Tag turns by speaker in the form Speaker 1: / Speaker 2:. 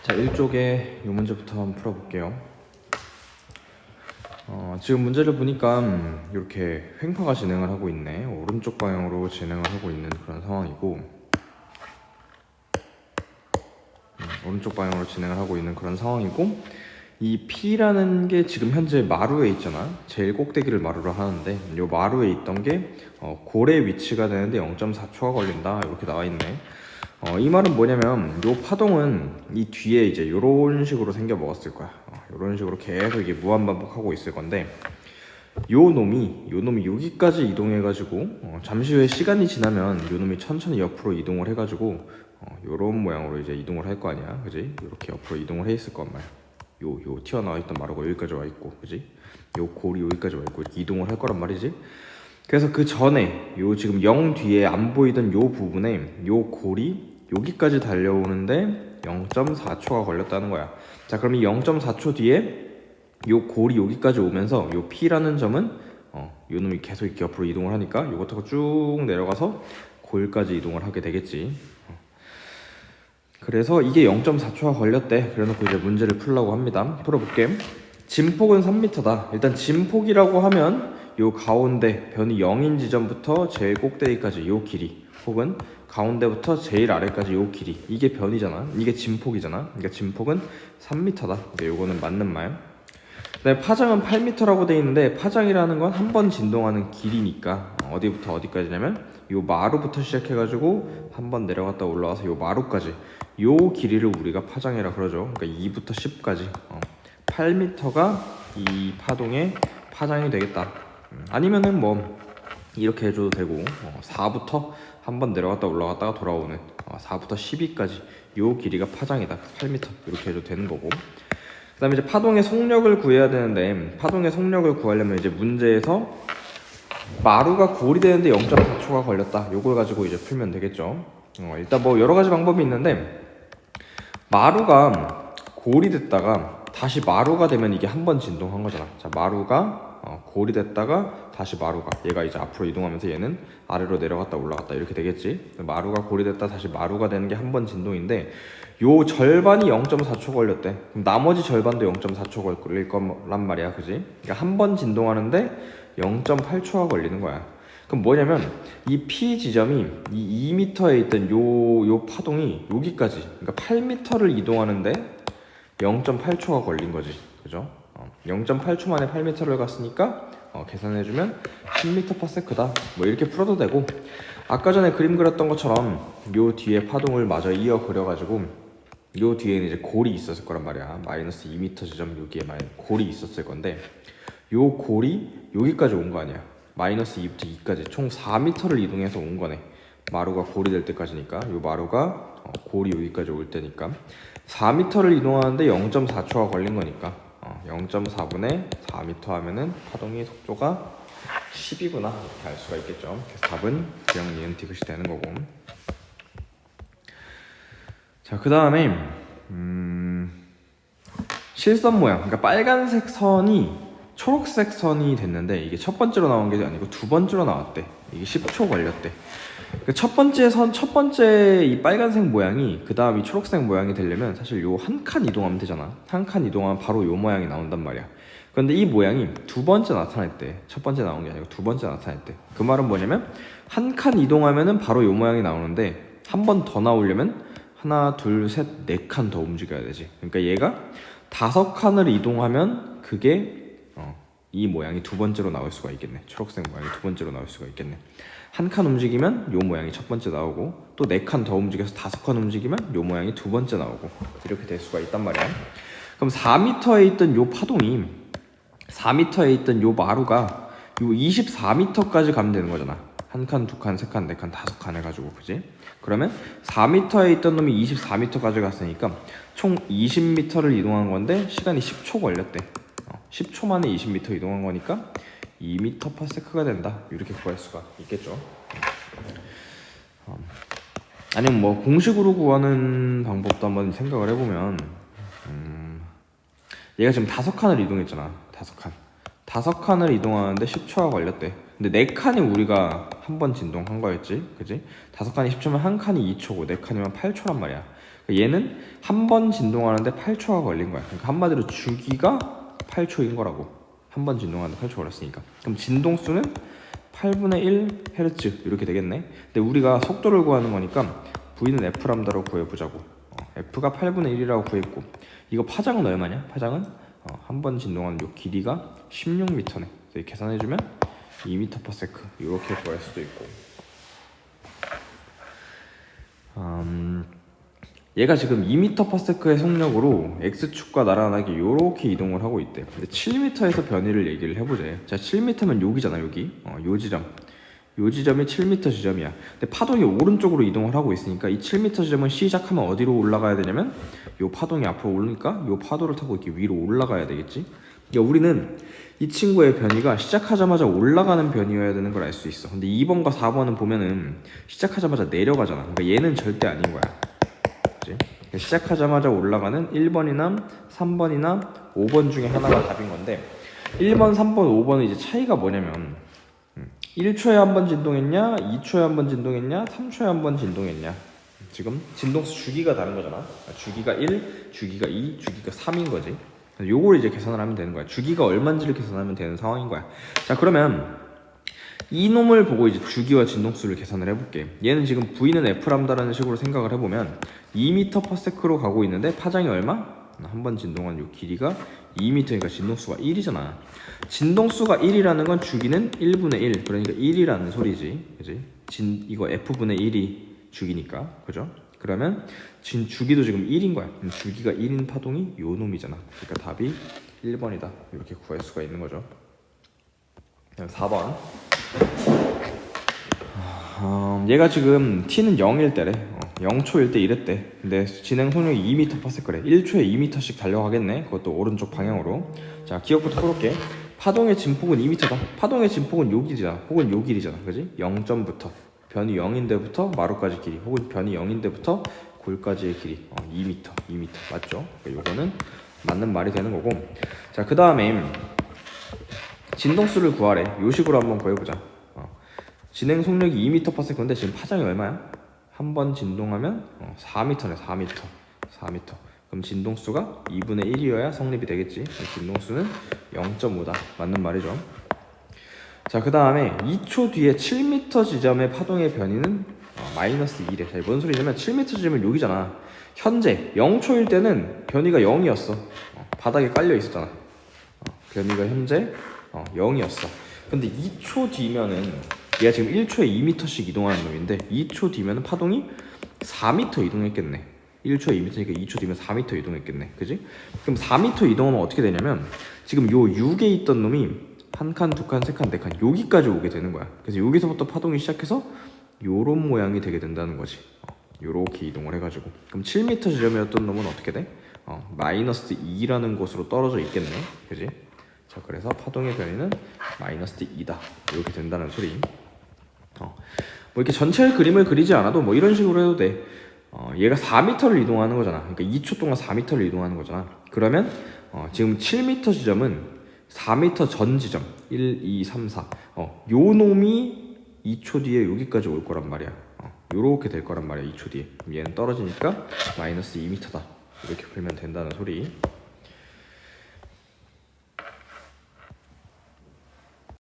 Speaker 1: 자, 1쪽에 이 문제부터 한번 풀어볼게요. 지금 문제를 보니까 이렇게 횡파가 진행을 하고 있네. 오른쪽 방향으로 진행을 하고 있는 그런 상황이고, 오른쪽 방향으로 진행을 하고 있는 그런 상황이고, 이 P라는 게 지금 현재 마루에 있잖아. 제일 꼭대기를 마루로 하는데, 이 마루에 있던 게 골의 위치가 되는데 0.4초가 걸린다, 이렇게 나와 있네. 이 말은 뭐냐면 요 파동은 이 뒤에 이제 요런 식으로 생겨 먹었을 거야. 요런 식으로 계속 이게 무한 반복하고 있을 건데, 요 놈이 여기까지 이동해 가지고 잠시 후에 시간이 지나면 요 놈이 천천히 옆으로 이동을 해 가지고 요런 모양으로 이제 이동을 할 거 아니야, 그지? 이렇게 옆으로 이동을 해 있을 거란 말이야. 요 튀어나와 있던 마루가 여기까지 와 있고, 그지? 요 골이 여기까지 와 있고 이렇게 이동을 할 거란 말이지. 그래서 그 전에 요 지금 0 뒤에 안 보이던 요 부분에 요 골이 여기까지 달려오는데 0.4초가 걸렸다는 거야. 자, 그럼 이 0.4초 뒤에 요 골이 여기까지 오면서 요 P라는 점은 요 놈이 계속 이렇게 옆으로 이동을 하니까 요것하고 쭉 내려가서 골까지 이동을 하게 되겠지. 그래서 이게 0.4초가 걸렸대. 그래놓고 이제 문제를 풀려고 합니다. 풀어볼게. 진폭은 3m다. 일단 진폭이라고 하면 요 가운데 변이 0인 지점부터 제일 꼭대기까지 요 길이, 혹은 가운데부터 제일 아래까지 요 길이, 이게 변이잖아. 이게 진폭이잖아. 그러니까 진폭은 3m다. 근데 요거는 맞는 말. 그다음에 파장은 8m라고 돼 있는데, 파장이라는 건 한 번 진동하는 길이니까 어디부터 어디까지냐면 요 마루부터 시작해가지고 한 번 내려갔다 올라와서 요 마루까지, 요 길이를 우리가 파장이라 그러죠. 그러니까 2부터 10까지 8m가 이 파동의 파장이 되겠다. 아니면은 뭐 이렇게 해줘도 되고, 4부터 한 번 내려갔다 올라갔다가 돌아오는 4부터 12까지 요 길이가 파장이다. 8m 이렇게 해줘도 되는 거고. 그 다음에 이제 파동의 속력을 구해야 되는데, 파동의 속력을 구하려면 이제 문제에서 마루가 골이 되는데 0.4초가 걸렸다, 요걸 가지고 이제 풀면 되겠죠. 일단 뭐 여러 가지 방법이 있는데, 마루가 골이 됐다가 다시 마루가 되면 이게 한 번 진동한 거잖아. 자, 마루가 골이 됐다가 다시 마루가, 얘가 이제 앞으로 이동하면서 얘는 아래로 내려갔다 올라갔다 이렇게 되겠지. 마루가 골이 됐다 다시 마루가 되는 게 한 번 진동인데, 요 절반이 0.4초 걸렸대. 그럼 나머지 절반도 0.4초 걸릴 거란 말이야, 그지? 그러니까 한 번 진동하는데 0.8초가 걸리는 거야. 그럼 뭐냐면 이 P 지점이 이 2m에 있던 요 파동이 여기까지, 그러니까 8m를 이동하는데 0.8초가 걸린 거지, 그죠? 0.8초 만에 8m를 갔으니까 계산해주면 10m/s다. 뭐 이렇게 풀어도 되고, 아까 전에 그림 그렸던 것처럼 요 뒤에 파동을 마저 이어 그려가지고 요 뒤에는 이제 골이 있었을 거란 말이야. 마이너스 2m 지점 여기에 골이 있었을 건데, 요 골이 여기까지 온 거 아니야. 마이너스 2부터 2까지 총 4m를 이동해서 온 거네. 마루가 골이 될 때까지니까, 요 마루가 골이 여기까지 올 때니까 4m를 이동하는데 0.4초가 걸린 거니까 0.4분의 4m 하면은 파동의 속도가 10이구나 이렇게 알 수가 있겠죠. 그래서 답은 기억 니은 디귿이 되는 거고. 자, 그 다음에 실선 모양, 그러니까 빨간색 선이 초록색 선이 됐는데, 이게 첫 번째로 나온 게 아니고 두 번째로 나왔대. 이게 10초 걸렸대. 그러니까 첫 번째 이 빨간색 모양이 그 다음 이 초록색 모양이 되려면 사실 요 한 칸 이동하면 되잖아. 한 칸 이동하면 바로 요 모양이 나온단 말이야. 그런데 이 모양이 두 번째 나타날 때, 첫 번째 나온 게 아니고 두 번째 나타날 때, 그 말은 뭐냐면 한 칸 이동하면은 바로 요 모양이 나오는데, 한 번 더 나오려면 하나, 둘, 셋, 네 칸 더 움직여야 되지. 그러니까 얘가 5칸을 이동하면 그게 이 모양이 두 번째로 나올 수가 있겠네. 초록색 모양이 두 번째로 나올 수가 있겠네. 한 칸 움직이면 요 모양이 첫 번째 나오고, 또 4칸 더 움직여서 5칸 움직이면 요 모양이 두 번째 나오고, 이렇게 될 수가 있단 말이야. 그럼 4m에 있던 요 파동이, 4m에 있던 요 마루가 요 24m까지 가면 되는 거잖아. 한 칸, 두 칸, 세 칸, 네 칸, 5칸 해가지고, 그지? 그러면 4m에 있던 놈이 24m까지 갔으니까 총 20m를 이동한 건데 시간이 10초 걸렸대. 10초 만에 20m 이동한 거니까 2m/s가 된다. 이렇게 구할 수가 있겠죠. 아니면 뭐 공식으로 구하는 방법도 한번 생각을 해보면, 얘가 지금 5칸을 이동했잖아. 5칸을 이동하는데 10초가 걸렸대. 근데 4칸이 우리가 한 번 진동한 거였지, 그지? 5칸이 10초면 한 칸이 2초고 4칸이면 8초란 말이야. 그러니까 얘는 한 번 진동하는데 8초가 걸린 거야. 그러니까 한마디로 주기가 8초인 거라고. 한 번 진동하는데 8초 걸렸으니까. 그럼 진동수는 8분의 1 헤르츠 이렇게 되겠네. 근데 우리가 속도를 구하는 거니까 V는 F 람다로 구해보자고. F가 8분의 1이라고 구했고, 이거 파장은 얼마냐? 파장은 한 번 진동하는 요 길이가 16m네. 계산해주면 2m/s 이렇게 구할 수도 있고. 얘가 지금 2m/s의 속력으로 x축과 나란하게 이렇게 이동을 하고 있대. 근데 7m에서 변이를 얘기를 해보자. 자, 7m면 여기잖아, 여기. 요 지점. 요 지점이 7m 지점이야. 근데 파동이 오른쪽으로 이동을 하고 있으니까 이 7m 지점은 시작하면 어디로 올라가야 되냐면 요 파동이 앞으로 오르니까 요 파도를 타고 이렇게 위로 올라가야 되겠지. 그러니까 우리는 이 친구의 변이가 시작하자마자 올라가는 변이여야 되는 걸 알 수 있어. 근데 2번과 4번은 보면은 시작하자마자 내려가잖아. 그러니까 얘는 절대 아닌 거야. 그치? 그러니까 시작하자마자 올라가는 1번이나 3번이나 5번 중에 하나가 답인 건데, 1번, 3번, 5번은 이제 차이가 뭐냐면 1초에 한 번 진동했냐, 2초에 한 번 진동했냐, 3초에 한 번 진동했냐. 지금 진동수 주기가 다른 거잖아. 주기가 1, 주기가 2, 주기가 3인 거지. 요걸 이제 계산을 하면 되는 거야. 주기가 얼마인지를 계산하면 되는 상황인 거야. 자, 그러면 이 놈을 보고 이제 주기와 진동수를 계산을 해볼게. 얘는 지금 V는 F 람다라는 식으로 생각을 해보면 2m/s로 가고 있는데 파장이 얼마? 한 번 진동한 요 길이가 2m니까 진동수가 1이잖아. 진동수가 1이라는 건 주기는 1분의 1, 그러니까 1이라는 소리지, 그지? 이거 F분의 1이 주기니까, 그죠? 그러면 주기도 지금 1인 거야. 주기가 1인 파동이 요 놈이잖아. 그러니까 답이 1번이다. 이렇게 구할 수가 있는 거죠. 4번. 얘가 지금 t는 0일 때래. 0초일 때 이랬대. 근데 진행 속력이 2m/s래. 1초에 2m씩 달려가겠네. 그것도 오른쪽 방향으로. 자, 기억부터 해볼게. 파동의 진폭은 2m다. 파동의 진폭은 요 길이잖아. 혹은 요 길이잖아. 그지? 0점부터 변이 0인데부터 마루까지 길이, 혹은 변이 0인데부터 골까지의 길이 2m 맞죠? 그러니까 요거는 맞는 말이 되는 거고. 자, 그 다음에 진동수를 구하래. 요 식으로 한번 구해보자. 진행 속력이 2m/s인데 지금 파장이 얼마야? 한 번 진동하면 4m네. 4m. 그럼 진동수가 2분의 1이어야 성립이 되겠지. 진동수는 0.5다. 맞는 말이죠. 자, 그 다음에 2초 뒤에 7m 지점의 파동의 변이는 마이너스 2래. 자, 뭔 소리냐면 7m 지점은 여기잖아. 현재 0초일 때는 변이가 0이었어. 바닥에 깔려 있었잖아. 변이가 현재 0이었어. 근데 2초 뒤면은 얘가 지금 1초에 2m씩 이동하는 놈인데 2초 뒤면은 파동이 4m 이동했겠네. 1초에 2m니까 2초 뒤면 4m 이동했겠네. 그지? 그럼 4m 이동하면 어떻게 되냐면 지금 요 6에 있던 놈이 한 칸, 두 칸, 세 칸, 네 칸 여기까지 오게 되는 거야. 그래서 여기서부터 파동이 시작해서 요런 모양이 되게 된다는 거지. 요렇게 이동을 해가지고. 그럼 7m 지점이었던 놈은 어떻게 돼? 마이너스 2라는 곳으로 떨어져 있겠네. 그지? 자, 그래서 파동의 변이는 마이너스 2다. 이렇게 된다는 소리. 뭐 이렇게 전체 그림을 그리지 않아도 뭐 이런 식으로 해도 돼. 얘가 4m를 이동하는 거잖아. 그러니까 2초 동안 4m를 이동하는 거잖아. 그러면 지금 7m 지점은 4m 전 지점 1, 2, 3, 4 요 놈이 2초 뒤에 여기까지 올 거란 말이야. 요렇게 될 거란 말이야. 2초 뒤에. 그럼 얘는 떨어지니까 마이너스 2m다. 이렇게 풀면 된다는 소리.